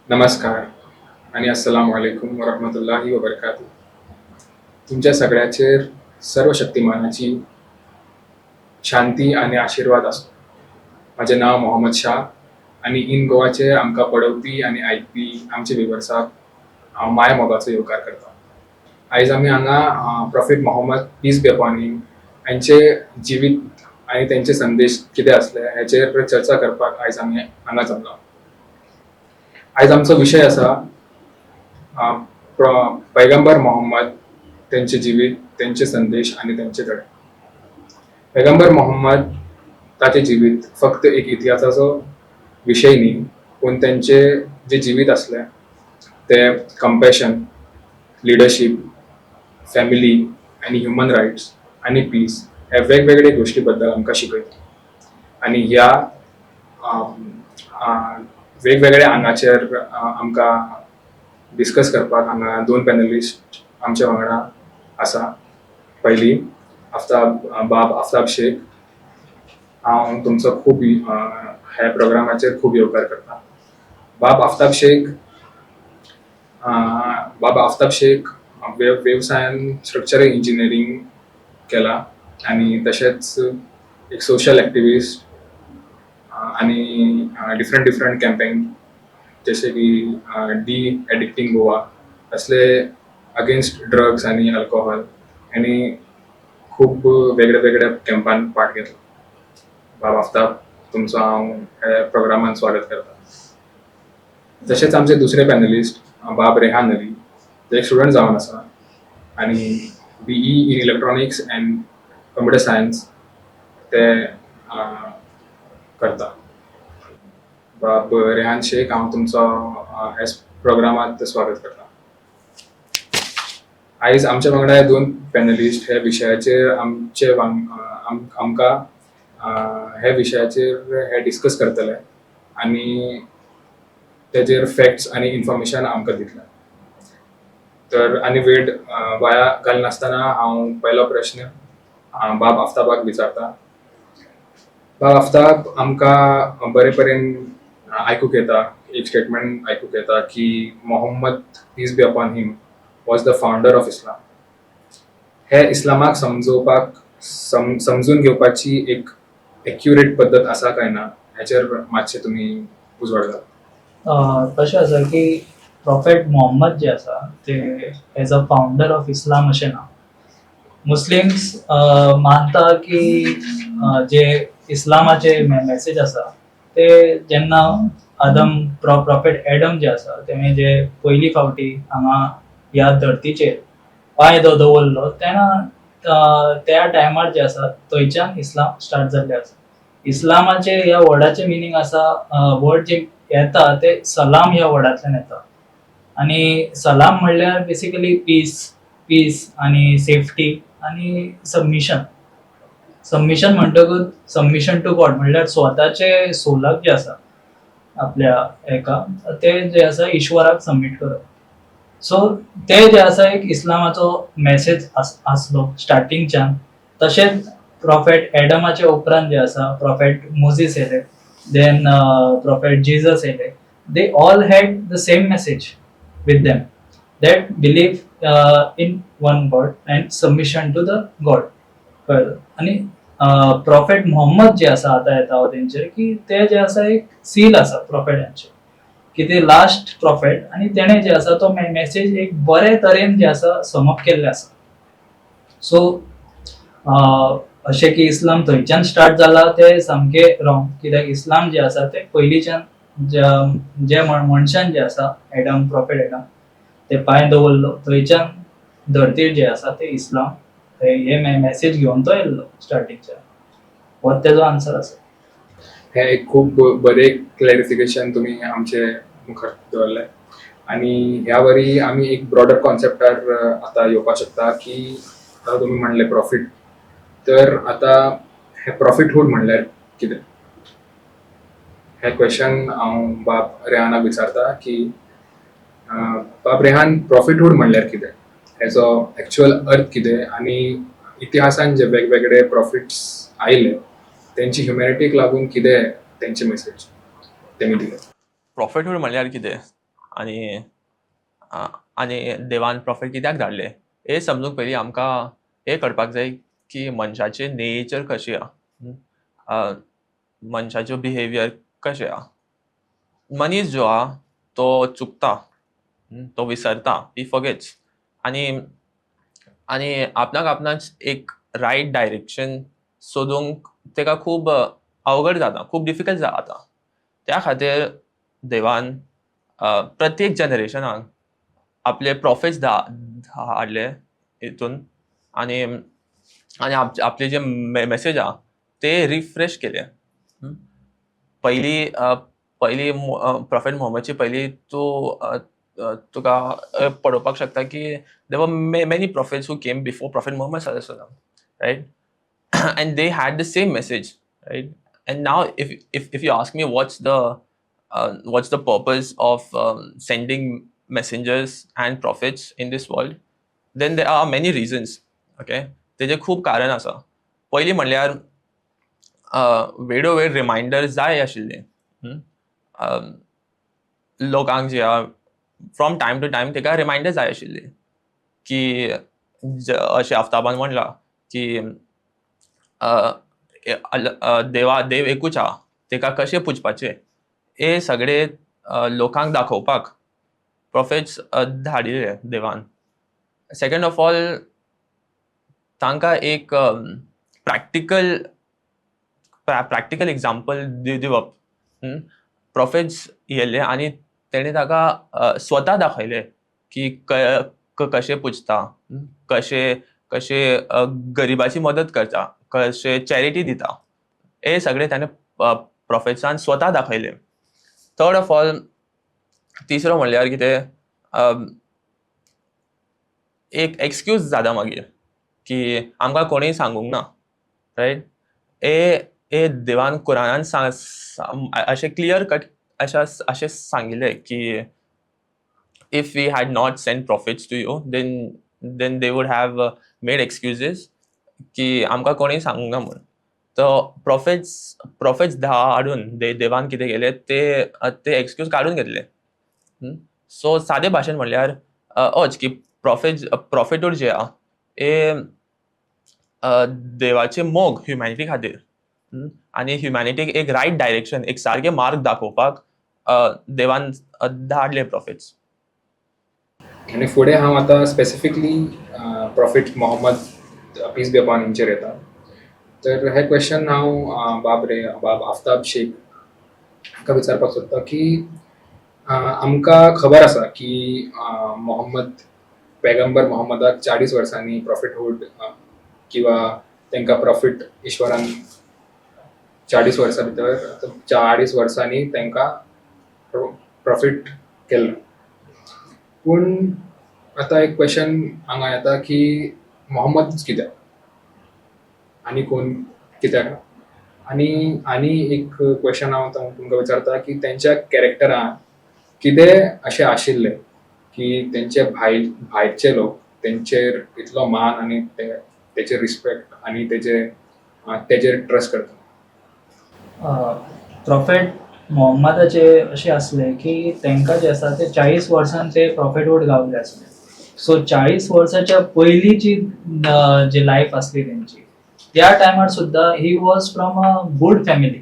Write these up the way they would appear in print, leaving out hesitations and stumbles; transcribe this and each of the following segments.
नमस्कार आणि अस्सलामु अलैकुम वरहमतुल्लाहि वबरकातुह. तुमच्या सगळ्याचेर सर्वशक्तिमानाची शांती आणि आशीर्वाद असो. माझे नाव मोहम्मद शाह आणि इन गोवाचे आमकां पळोवपी आणि आयकपी आमचे विवर्साक हांव माय मोगाचो येवकार करता. आयज आमी हांगा prophet Muhammad peace be upon हिम हांचे जिवीत आनी तेंचे संदेश कितें आसले हेचेर चर्चा करपाक आयज आमी हांगा जमला. आयज आमचो विशय आसा पैगंबर मोहम्मद, त्यांचे जिवीत, त्यांचे संदेश आणि त्यांचे धडे. पैगंबर मोहम्मद ताचे जिवीत फक्त एक इतिहासाचो विषय न्ही, पूण त्यांचे जे जिवीत असले ते कंपॅशन, लिडरशिप, फॅमिली आणि ह्युमन रायट्स आणि पीस हे वेगवेगळे गोष्टी बद्दल आमकां शिकयता. आणि ह्या वेगवेगळ्या आंगाचेर आमकां डिस्कस करपाक हांगा दोन पॅनलिस्ट आमच्या वांगडा आसा. पयली बाब आफ्ताब शेख. हांव तुमचो खूब ह्या प्रोग्रामाचेर खूब येवकार करता. बाब आफ्ताब शेख वेवसायान स्ट्रक्चरल इंजिनियरींग केला आणि तशेंच एक सोशल एक्टिविस्ट आणि डिफरंट कॅम्पेन जसे की डी एडिक्टिंग गोवा असले अगेन्स्ट ड्रग्स आणि अल्कोहॉल आणि खूब वेगळ्या कॅम्पान पार्ट घेतला. बाब आफ्ताब, तुमचो हांव ह्या प्रोग्रामान स्वागत करता. तशेंच आमचे दुसरे पॅनलिस्ट बाब रेहान अली. ते एक स्टुडंट जावन आसा आणि BE in electronics and computer science ते करता. बाब रेहान शेख, हांव तुमचो ह्या प्रोग्रामात स्वागत करता. आयज आमच्या वांगडा हे दोन पॅनलिस्ट हे विशयाचेर आमकां हे विशयाचेर हे डिस्कस करतले आणि तेजेर फॅक्ट्स आणि इन्फॉर्मेशन आमकां दितले. तर आनी वेळ वाया घालनासतना हांव पयलो प्रश्न बाब आफ्ताबाक विचारता. बाब आफ्ताब, आमकां बरे परेन आयकूंक येता, एक स्टेटमेंट आयकूंक येता की Muhammad peace be upon him was the founder of Islam. हे इस्लामाक समजून घेवपाची एक एक्युरेट पद्धत आसा काय ना हेचेर मातशें तुमी उजवाड घाल. तशें आसा की प्रॉफेट मोहम्मद जे आसा ते एज अ फाउंडर ऑफ इस्लाम अशें ना. मुस्लिम्स मानता की जे इस्लामाचे मेसेज आसा ते जेन्ना प्रॉफेट एडम जे आसा तेणे जे पयली फावटी हांगा ह्या धर्तीचेर पांय दवरलो तेन्ना त्या टायमार जे आसा थंयच्यान इस्लाम स्टार्ट जाल्ले आसा. इस्लामाचे ह्या वर्डाचे मिनींग आसा, वर्ड जे येता ते सलाम ह्या वर्डांतल्यान येता आणि सलाम म्हणल्यार बेसिकली पीस आणि सेफ्टी आणि सबमिशन म्हणटकूच सबमिशन टू गॉड म्हणल्यार स्वताचे सोलाक जे आसा आपल्या एका ते जे आसा ईश्वराक सबमिट करप. सो ते जे आसा एक इस्लामाचो मेसेज आसलो स्टार्टिंगच्यान. तशेंच प्रॉफेट एडमाचे उपरांत जे आसा प्रॉफेट मोझीस येयले, देन प्रॉफेट जीजस येयले. They all had the same message with them, that believe in one God and submission to the God. कळलं. आणि प्रॉफेट मोहम्मद जे आसा आता येता हांव तेंचेर की ते जे आसा एक सील आसा प्रॉफेटांचे की ते लास्ट प्रॉफेट आणि तेणे जे आसा तो मेसेज एक बरे तरेन जे आसा समअप केल्ले आसा. सो अशें की इस्लाम थंयच्यान स्टार्ट जाला ते सामके रॉंग. कित्याक इस्लाम जे आसा ते पयलींच्यान जे मनशान जे आसा प्रॉफेट एडम ते पांय दवरलो थंयच्यान धर्तीर जे आसा ते इस्लाम हे मेसेज घेवन तो येयल्लो स्टार्टिंगच्यान. हो तेजो आन्सर आसा. हे एक खूब बरे क्लॅरिफिकेशन तुमी आमचे मुखार दवरले आणि ह्या वरी आमी एक ब्रॉडर कॉन्सेप्टार आतां येवपाक शकता की आतां तुमी म्हणले प्रॉफिट. तर आतां हे प्रॉफिटहूड म्हणल्यार कितें? हे क्वेश्चन हांव बाब रेहानाक विचारता की बाब रेहान, प्रॉफिटहूड म्हणल्यार कितें? हेचो एक्चुअल अर्थ कितें आणि इतिहासान जे वेगवेगळे प्रॉफिट्स आयले तेंची ह्युमॅनिटीक लागून कितें तेंचे मेसेज तेमी दिले? प्रॉफिटहूड म्हणल्यार कितें? आनी आनी देवान प्रॉफिट कित्याक धाडले हे समजूंक पयलीं आमकां हे कळपाक जाय की मनशाचे नेचर कशी आहा, मनशाचो बिहेवियर कशें आहा. मनीस जो आहा तो चुकता, तो विसरता, ही फॉरगेट्स. आनी आनी आपणाच एक रायट डायरेक्शन सोदूंक तेका खूब अवघड जाता, खूब डिफिकल्ट जाता. त्या खातीर देवान प्रत्येक जनरेशनाक आपले प्रॉफिट्स हाडले हितून आनी आनी आपले जे मेसेज आहा ते रिफ्रेश केले. पयलीं प्रॉफेट मोहम्मदचे पयलीं तुका पळोवपाक शकता की there were many prophets who came before Prophet Muhammad sallallahu alaihi wasallam, right? And they had the same message, right? And now if you ask me what's the purpose of sending messengers and prophets in this world, then there are many reasons. Okay, तेजे खूब कारण आसा. पयलीं म्हणल्यार वेळोवेळ reminder जाय आशिल्ले लोकांक जे आहा फ्रॉम टायम टू टायम तेका रिमाइंडर जाय आशिल्ले की अशें आफ्ताबान म्हणलां की देव एकूच आहा, तेका कशें पुजपाचें हे सगळे लोकांक दाखोवपाक प्रॉफिट्स धाडिल्ले देवान. सेकंड ऑफ ऑल तांकां एक प्रॅक्टिकल एग्जाम्पल दिवप. प्रॉफिट्स येयल्ले आनी तेणे ताका स्वता दाखयले की कशें पुजता, कशें गरिबाची मदत करता, कशें चॅरिटी दिता, हे सगळे ताणें प्रॉफिट्सान स्वता दाखयले. थर्ड ऑफ ऑल तिसरो म्हणल्यार कितें एक एक्सक्यूज जाता मागीर की आमकां कोणीय सांगूंक ना, रायट. हे देवान कुरानान अशें क्लियर कट अशें सांगिल्लें की if we had not sent prophets to you, then they would have made excuses की आमकां कोणीय सांगूंक ना म्हणून. तो प्रॉफिट्स हाडून देवान कितें केलें ते एक्सक्यूज काडून घेतले. सो सादे भाशेन म्हणल्यार अच की प्रॉफिटूड जे आहा हे देवाचे मोग ह्युमॅनिटी खातीर आनी ह्युमॅनिटीक एक रायट डायरेक्शन, एक सारकें मार्ग दाखोवपाक देवान धाडले प्रॉफिट्स. आणि फुडें हांव आतां specifically profit Mohammed peace be upon हिंचेर येता. तर हे क्वेश्चन हांव बाब आफ्ताब शेख हाका विचारपाक सोदता की आमकां खबर आसा की पैगंबर मोहम्मदाक 40 वर्सांनी प्रॉफिटहूड किंवा तांकां प्रॉफिट ईश्वरान 40 वर्सां भितर 40 वर्सांनी तांकां प्रॉफिट केल्लो. पूण आतां एक क्वेश्चन हांगा येता की मोहम्मदूच कित्याक आनी कोण कित्याक. आनी एक क्वेश्चन हांव तुमकां विचारता की तेंच्या कॅरेक्टरान कितें अशें आशिल्लें की तेंचे भायरचे लोक तेंचेर इतलो मान आनी तेचेर रिस्पेक्ट आनी तेचेर ट्रस्ट करता. प्रॉफेट मोहम्मदाचे अशें आसलें की तांकां जे आसा ते 40 वर्सान ते प्रॉफिटहूड गावले आसले. सो 40 वर्साच्या पयलींची जी लायफ आसली तेंची त्या टायमार सुद्दां he was from a good family.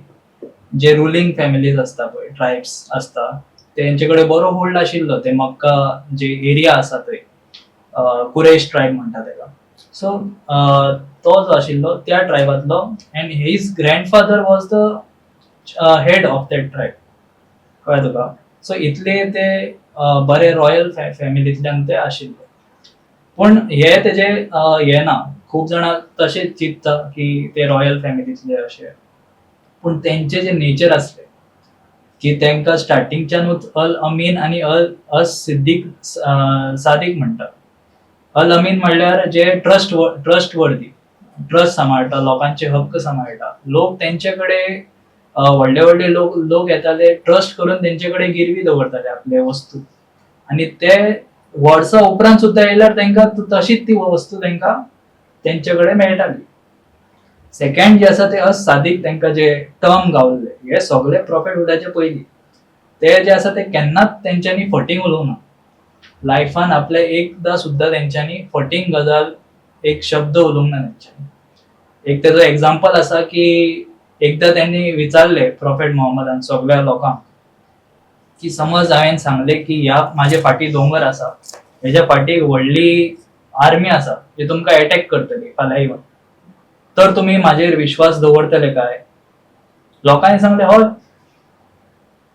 जे रुलींग फॅमिलीज आसता पळय, ट्रायब्स आसता, तेंचे कडेन बरो होल्ड आशिल्लो. ते मक्का जे एरिया आसा थंय कुरेश ट्रायब म्हणटा तेका. सो तो जो आशिल्लो त्या ट्रायबांतलो and his grandfather was the head of that tribe. कळ्ळें तुका. सो इतले ते बरे रॉयल फॅमिलींतल्यान ते आशिल्ले. पूण हे तेजे हे ना. खूब जाणां तशेंच चिंतता की ते रॉयल फॅमिलींतले अशे. पूण तेंचे जे नेचर आसले की तांकां स्टार्टिंगच्यानूच अल अमीन आनी अल सिद्दीक सादीक म्हणटा. अल अमीन म्हणल्यार जे ट्रस्ट सांबाळटा, लोकांचे हक्क सांबाळटा. लोक तेंचे कडेन व्हडले लोक येताले, ट्रस्ट करून तेंचे कडेन गिरवी दवरताले आपले वस्तू आनी ते वर्सां उपरांत सुद्दां येयल्यार तांकां तशीच ती वस्तू तांकां तेंचे कडेन मेळटाली. सेकंड जे आसा ते सादीक तांकां जे टर्म गावल्ले हे सगळे प्रॉफिटहूडाचे पयलीं. ते जे आसा ते केन्नाच तेंच्यांनी फटींग उलोवंक ना. लायफान आपल्या एकदा सुद्धा तेंच्यांनी फटींग गजाल एक शब्द उलोवंक ना तेंच्यांनी. एक तेजो एक्झाम्पल आसा की एकदा त्यांनी विचारले प्रॉफेट मोहम्मदान सगळ्या लोकांक की समज हांवें सांगलें की ह्या म्हाजे फाटी दोंगर आसा, हेज्या फाटीक व्हडली आर्मी आसा जी तुमकां अटॅक करतली फाल्यां येवन, तर तुमी म्हाजेर विश्वास दवरतले काय? लोकांनी सांगलें हय,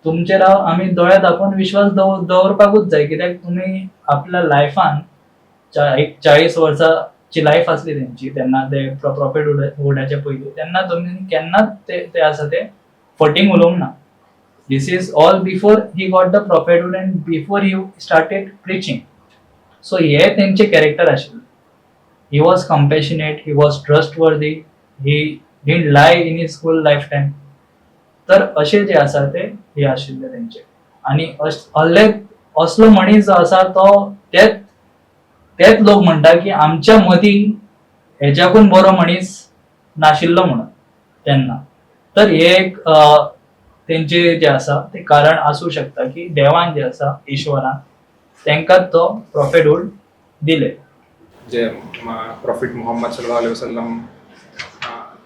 तुमचेर आमी दोळे धांपून विश्वास दवरपाकूच जाय, कित्याक तुमी आपल्या लायफान एक 40 वर्सांची लायफ आसली तेंची तेन्ना ते प्रॉफिटहूडाच्या पयलीं, तेन्ना तुमी केन्नाच ते आसा ते फटींग उलोवंक ना. This is all before he got the prophethood and before he started preaching. So हे तेंचे कॅरेक्टर आशिल्ले. He was compassionate, he was trustworthy, he didn't lie in his whole lifetime. तर असे जे आसा ते हे आशिल्ले तेंचे. आणि असलो मनीस जो आसा तो तेच लोक म्हणटा की आमच्या मदीं हेच्याकून बरो मनीस नाशिल्लो म्हणून तेन्ना. तर हे एक तेंचे जे आसा ते कारण आसूं शकता की देवान जे आसा ईश्वरान तेंकां तो प्रॉफिटहूड दिले. जे प्रॉफिट मुहम्मद सल्लल्लाहु अलैहि वसल्लम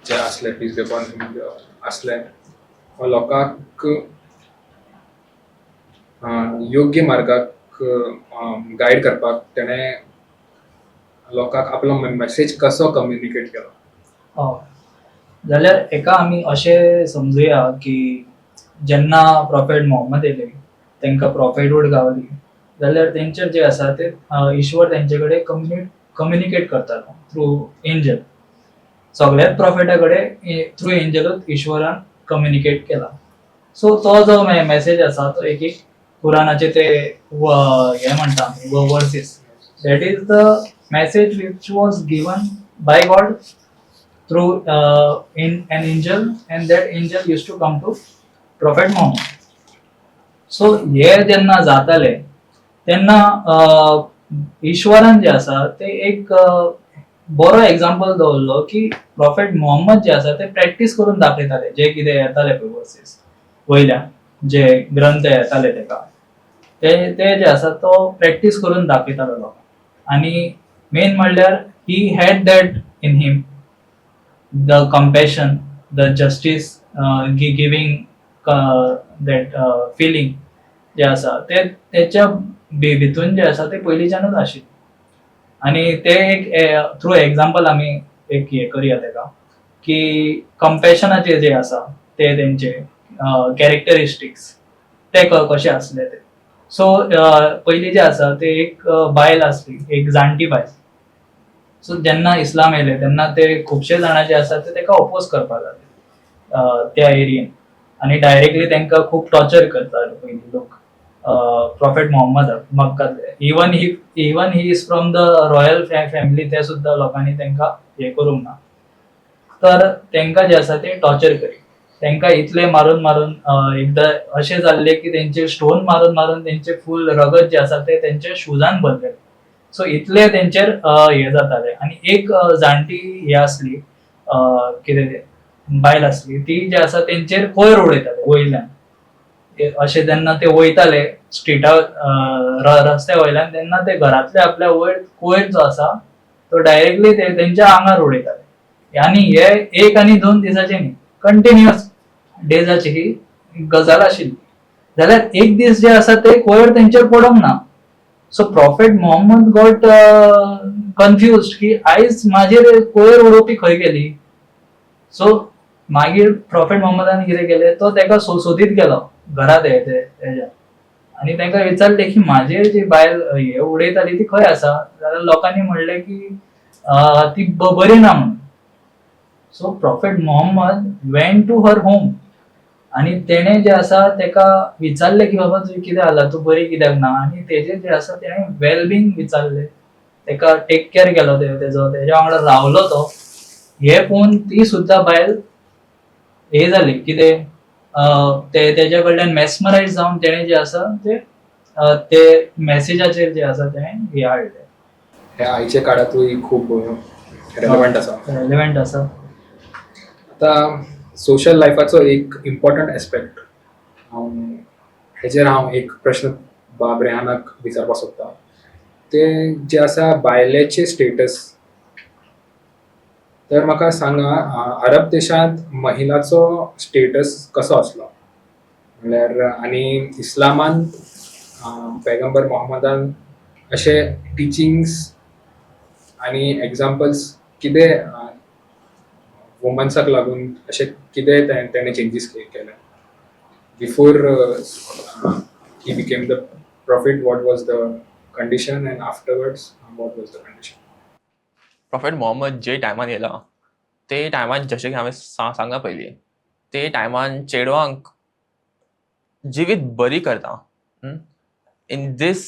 जे असले पीस बी अपॉन हिम असले लोकांक योग्य मार्गाक गायड करपाक तेणें लोकांक आपलो मेसेज कसो कम्युनिकेट केलो. जाल्यार एका आमी अशें समजुया की जेन्ना प्रॉफेट मोहम्मद येयले तेंकां प्रॉफिटहूड गावली, जाल्यार तेंचेर जे आसा ते ईश्वर तेंचे कडेन कम्युनिकेट करतालो थ्रू एंजल. सगळ्याच प्रॉफिटा कडेन थ्रू एंजलूच ईश्वरान कम्युनिकेट केला. सो तो जो मेसेज आसा तो एक कुरानाचे ते हे म्हणटा versus, that is the message which was given by God through in an angel, and that angel used to come to Prophet Muhammad. So हे जेन्ना जाताले तेन्ना ईश्वरान जे आसा ते एक बरो एक्झाम्पल दवरलो की प्रॉफेट मोहम्मद जे आसा ते प्रॅक्टीस करून दाखयताले जे कितें येताले पळय वर्सीस वयल्यान, जे ग्रंथ येताले तेका ते जे आसा तो प्रॅक्टीस करून दाखयतालो लोकांक. आणि मेन म्हणल्यार he had that in him, the compassion, the justice, giving that feeling जे आसा ते त्याच्या भितून जे आसा ते पयलींच्यानूच आशिल्ले. आणि ते एक थ्रू एक्झाम्पल आमी एक हे करूया तेका की कंपॅशनाचे जे आसा ते तेंचे कॅरेक्टरिस्टिक्स ते कशे आसले ते. सो पयलीं जे आसा ते एक बायल आसली, एक जाणटी बायल. सो जेन्ना इस्लाम येयले तेन्ना ते खुबशे जाणां जे आसा ते तेका ओपोज करपाक लागले त्या एरियेन, आनी डायरेक्टली तेंकां खूब टॉर्चर करताले पयलीं लोक प्रॉफेट मोहम्मदाक मक्कांतले. Even he is from the royal family, ते सुद्दां लोकांनी तेंकां हे करूंक ना. तर तेंकां जे आसा ते टॉर्चर करी. तेंकां इतले मारून एकदां अशें जाल्ले की तेंचे स्टोन मारून तेंचे फूल रगत जे आसा ते तेंचे शुजान भरले. सो इतले तेंचेर हे जाताले. आणि एक जाणटी हे आसली कितें बायल आसली, ती जे आसा तेंचेर कोयर उडयताले वयल्यान. अशें जेन्ना ते वयताले स्ट्रिटा रस्त्या वयल्यान तेन्ना ते घरांतले आपल्या वयर कोयर जो आसा तो डायरेक्टली तेंच्या आंगार उडयताले. आनी हे 1 आनी 2 दिसाचे न्ही, कंटिन्युअस डेजाची ही गजाल आशिल्ली. जाल्यार एक दीस जे आसा ते कोयर तेंचेर पडोंक ना. So prophet Muhammad got confused की आयज म्हाजेर कोयर उडोवपी खंय गेली. सो मागीर प्रॉफेट मोहम्मदान कितें केलें, तो तेका सोदीत गेलो घरांत हेज्या, आनी तेंकां विचारलें की म्हाजेर जी बायल हे उडयताली ती खंय आसा. जाल्यार लोकांनी म्हणलें की ती बरी ना म्हणून. So prophet Muhammad went to her home, आनी तेणें जे आसा तेका विचारलें की बाबा तुजें कितें जाला, तूं बरी कित्याक ना. आनी तेजेर जे आसा तेणें वेलबींग विचारलें, तेका टेक केअर केलो तेज्या वांगडा रावलो तो. हे पळोवन ती सुद्दां बायल हे जाली कितें तेज्या कडल्यान मेस्मरायज जावन तेणें जे आसा ते मेसेजाचेर जे आसा तेणें हे हाडलें. हे आयच्या काळातूय खूब रेलेवंट आसा. आता सोशल लायफाचो एक इम्पॉर्टंट एस्पेक्ट हांव हेजेर हांव एक प्रश्न बाब रेहानाक विचारपाक सोदतां. ते जे आसा बायलेचे स्टेटस, तर म्हाका सांगा अरब देशांत महिलाचो स्टेटस कसो आसलो? म्हणल्यार आनी इस्लामांत पैगंबर मोहम्मदान अशे टिचिंग्स आनी एग्जाम्पल्स कितें वुमन्साक लागून अशें कितें तेणें चेंजीस केले? Before he became the prophet, what was the condition, and afterwards, what was the condition? Prophet Muhammad जे टायमान येयला ते टायमान जशें की हांवें सांगला पयलीं ते टायमान चेडवांक जिवीत बरी करता. In this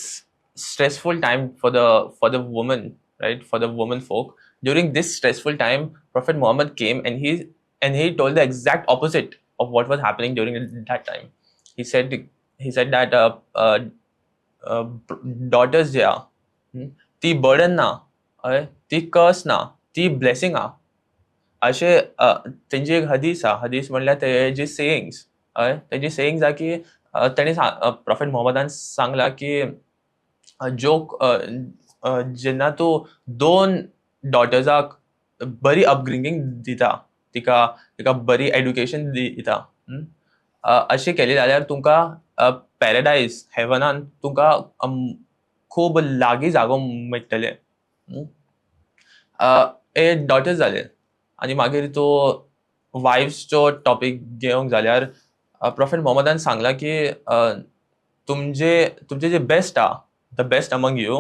stressful time for the woman, right, for the woman folk, during this stressful time Prophet Muhammad came and he told the exact opposite of what was happening during that time. He said that daughters जे आहा ती burden ना, ती कर्स ना, ती blessing आहा. अशे तेंची एक हदीस आहा. हदीस म्हणल्यार तेजी सेयिंग्स, तेजी सेयिंग्स आहा की तेणी प्रॉफेट मोहम्मदान सांगला की जेन्ना तूं 2 डॉटर्साक बरी अपब्रिंगींग दिता, तिका बरी एड्युकेशन दिता, अशें केलें जाल्यार तुमकां पॅराडायज हेवनान तुमकां खूब लागीं जागो मेळटले. हे डॉटर्स जाले. आनी मागीर तूं वायफ्सचो टॉपीक घेवंक जाल्यार प्रॉफेट मोहम्मदान सांगला की तुमचे जे बेस्ट आहा, the best among you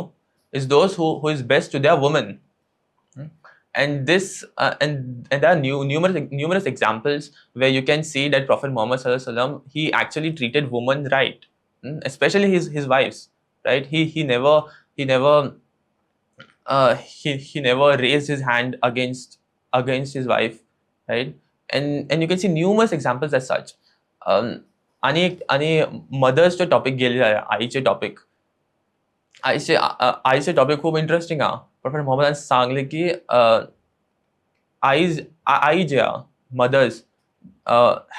is those who is best to their woman. And this and there are numerous examples where you can see that Prophet Muhammad sallallahu alaihi wasallam, he actually treated women right, especially his wives, right. He never raised his hand against his wife, right. And you can see numerous examples as such. आणि मदर्सचे topic गेले जाल्यार आईचे topic, आईचे topic खूब interesting आहा. Prophet Mohammedan सांगले की आई जे आहा, mothers,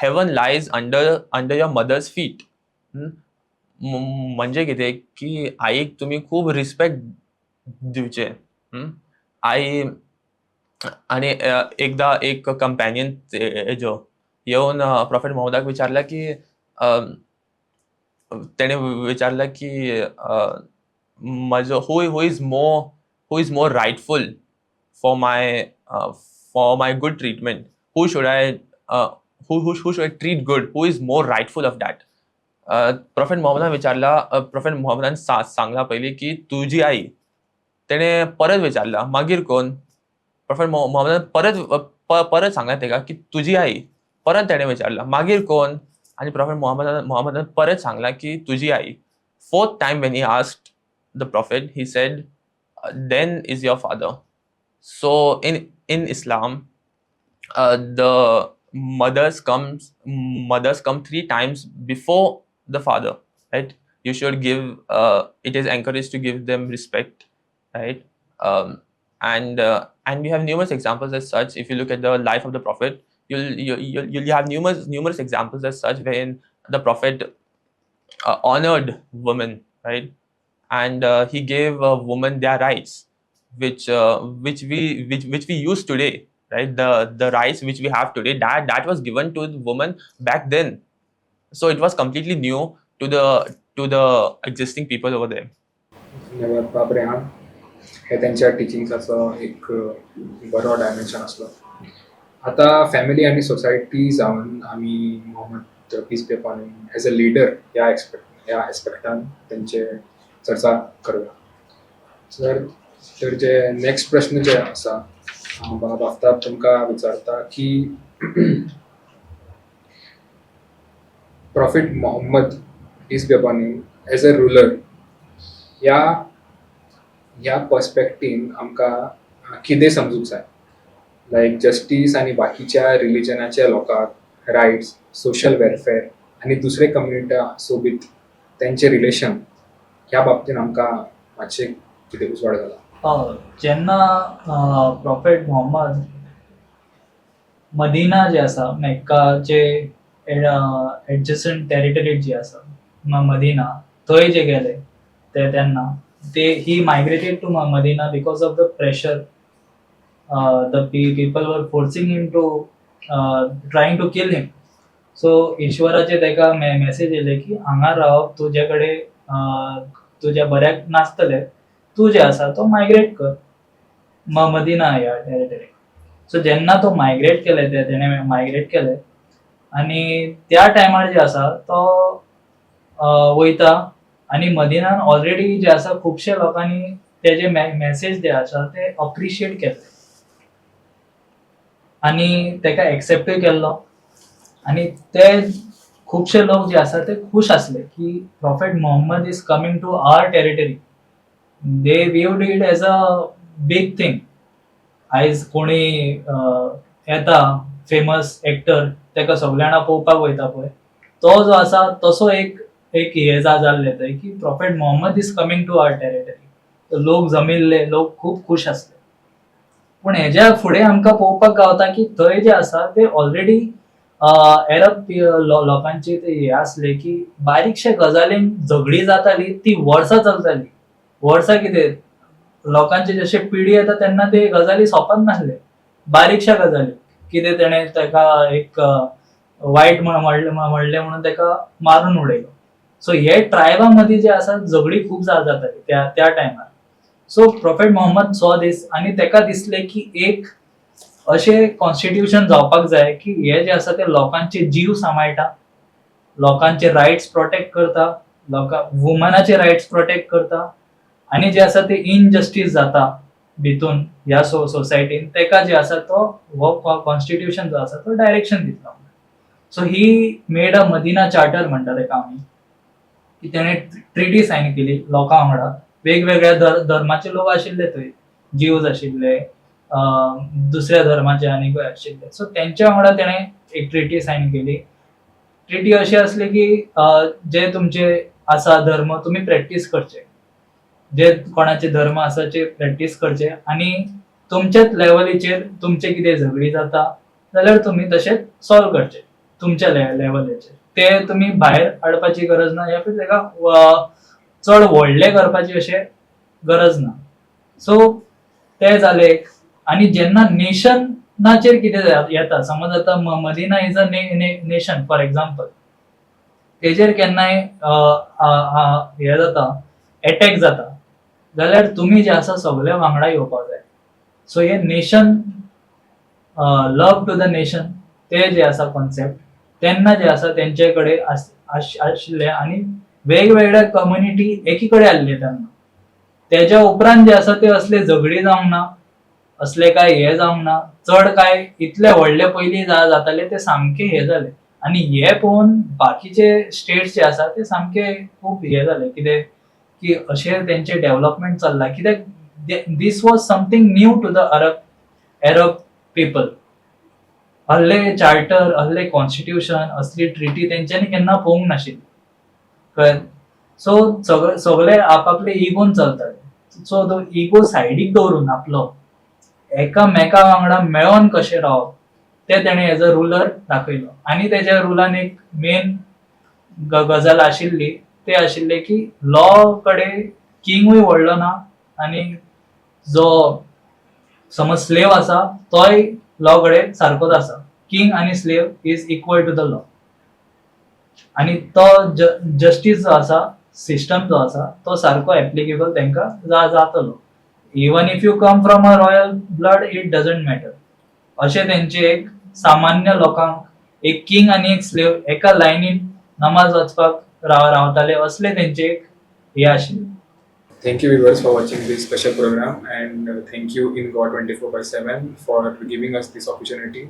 heaven lies under your mothers feet. म्हणजे कितें की आईक तुमी खूब रिस्पेक्ट दिवचे. आई आनी एकदां एक कंपॅनियन हेजो येवन प्रॉफेट मोहम्मदाक विचारला की तेणे विचारला की म्हजो who is more rightful for my good treatment, who should I treat good, who is more rightful of that. Prophet Mohammedan विचारला, प्रॉफेट मोहम्मदान सांगला पयलीं की तुजी आई. तेणे परत विचारला मागीर कोण. प्रॉफेट मोहम्मदान परत सांगला तेका की तुजी आई. परत तेणे विचारला मागीर कोण. आणि प्रॉफेट मोहम्मदान परत सांगला की तुजी आई. Fourth time when he asked the prophet, he said, then is your father. So in Islam, the mothers come 3 times before the father, right. You should give, it is encouraged to give them respect, right. And we have numerous examples as such. If you look at the life of the prophet, you'll have numerous examples as such wherein the prophet honored women, right. And he gave women their rights, which we use today, right. The rights which we have today, that was given to the woman back then. So it was completely new to the existing people over there. धन्यवाद बाब रेहान. हे त्यांच्या टिचिंग्साचो एक बरो dimension आसलो. आता family आणि society जावन आमी Muhammad peace be upon him as a leader ह्या एस्पेक्टान तेंचे चर्चा करूया. तर जे नेक्स्ट प्रश्न जे आसा बाब आफ्ताब तुमकां विचारता की prophet Muhammad peace be upon him as a ruler ह्या पर्स्पेक्टीन आमकां कितें समजूंक जाय. लायक जस्टीस आनी बाकीच्या रिलिजनाच्या लोकांक रायट्स, सोशल वेलफेअर आनी दुसरे कम्युनिटी सोबीत तेंचे रिलेशन ह्या बाबतीन आमकां मातशें कितें उजवाड जाला. जेन्ना प्रॉफेट मोहम्मद मदिना जे आसा, मेक्काचे एडजस्टंट टेरिटरी जी आसा, मदिना, थंय जे गेले ते तेन्ना ते he migrated to Medina because of the pressure the people वर forcing him to trying to kill him. So ईश्वराचे तेका मेसेज येयले की हांगा रावप तुजे कडेन तुज्या बऱ्याक नासतले, तू जे आसा तो मायग्रेट कर मदिना ह्या टेरिटरी. सो जेन्ना तो मायग्रेट केले तेणे मायग्रेट केले आनी त्या टायमार जे आसा तो वयता आनी मदिनान ऑलरेडी जे आसा खुबशे लोकांनी तेजे मेसेज जे आसा ते अप्रिशिएट केले आनी तेका एक्सेप्टूय केल्लो. आनी ते खुबशे लोक जे आसा ते खुश आसले की prophet Mohammed is coming to our territory. They viewed it as a big thing. आयज कोणी येता फेमस एक्टर तेका सगळे जाणां पळोवपाक वयता पळय, तो जो आसा तसो एक एक हे जाल्ले थंय की prophet Mohammed is coming to our territory. लोक जमिल्ले, लोक खूब खुश आसले. पूण हेज्या फुडें आमकां पळोवपाक गावता की थंय जे आसा ते ऑलरेडी अरब लोकांची हे आसले की बारीकशे गजालीन झगडी जाताली ती वर्सां चलताली. वर्सां कितें लोकांचे जशे पिढी येता तेन्ना ते गजाली सोंपत नासले. बारीकशा गजाली कितें तेणें तेका एक वायट म्हणलें म्हणून तेका मारून उडयलो. सो हे ट्रायबा मदीं जे आसा झगडी खूब जाताली त्या टायमार. सो प्रॉफेट मोहम्मद सॉ दीस आनी तेका दिसलें की एक अशें कॉन्स्टिट्यूशन जावपाक जाय की हे जे आसा ते लोकांचे जीव सांबाळटा, लोकांचे रायट्स प्रोटेक्ट करता, वुमनाचे रायट्स प्रोटेक्ट करता आनी जे आसा ते इनजस्टीस जाता भितून ह्या सोसायटीन तेका जे आसा तो हो कॉन्स्टिट्यूशन जो आसा तो डायरेक्शन दितलो. So he made a Madina charter म्हणटा तेका आमी, की तेणे ट्रिटी सायन केली लोकां वांगडा. वेगवेगळ्या धर्माचे लोक आशिल्ले थंय, ज्यूज आशिल्ले, दुसऱ्या धर्माचे आनीकूय आशिल्ले. सो तेंच्या वांगडा तेणे एक ट्रिटी सायन केली. ट्रिटी अशी आसली की जे तुमचे आसा धर्म तुमी प्रॅक्टीस करचे, जे कोणाचे धर्म आसा ते प्रॅक्टीस करचे आनी तुमच्याच लेवलीचेर तुमचे कितें झगडी जाता जाल्यार तुमी तशेंच सॉल्व करचे तुमच्या लेवलीचेर. ते तुमी भायर हाडपाची गरज ना या फिर तेका चड व्हडले करपाची अशें गरज ना. सो ते जाले एक. आनी जेन्ना नेशनाचेर कितें येता, समज आतां Medina is a nation for example, तेजेर केन्नाय हे जाता, एटॅक जाता जाल्यार तुमी जे आसा सगळे वांगडा येवपाक जाय. सो हे nation, love to the nation, ते जे आसा कॉन्सेप्ट तेन्ना जे आसा तेंचे कडेन आशिल्ले आनी वेगवेगळ्या कम्युनिटी एकी कडेन आसले तेन्ना. तेज्या उपरांत जे आसा ते असले झगडी जावंक ना, असले काय हे जावंक ना. चड काय इतले व्हडले पयलीं जाताले ते सामके हे जाले आनी हे पळोवन बाकीचे स्टेट्स जे आसा ते सामके खूब हे जाले कितें की अशें तेंचे डेव्हलपमेंट चल्ला. कित्याक this was something new to the Arab people. असले चार्टर, असले कॉन्स्टिट्यूशन, असली ट्रिटी तेंच्यांनी केन्ना पळोवंक नाशिल्ली, कळ्ळें. सो सगळे आपापले इगोन चलताले. सो तो इगो सायडीक दवरून आपलो एकामेका वांगडा मेळोन कशें रावप ते तेणें एज अ रुलर दाखयलो. आनी तेज्या रुलान एक मेन गजाल आशिल्ली ते आशिल्ले की लॉ कडेन किंगूय व्हडलो ना आनी जो समज स्लेव आसा तोय लॉ कडेन सारकोच आसा. किंग आनी slave is equal to the law. आनी तो जस्टीस जो आसा, सिस्टम जो आसा तो सारको एप्लिकेबल तेंकां जातलो. Even if you come from a royal blood it doesn't matter. अशें तेंचे एक सामान्य लोकांक एक किंग आनी एक स्लेव एका लायनीन नमाज वाचपाक रावताले, असले तेंचे एक हे आशिल्ले. Thank you viewers for watching this special program, and thank you in God 24/7 for giving us this opportunity.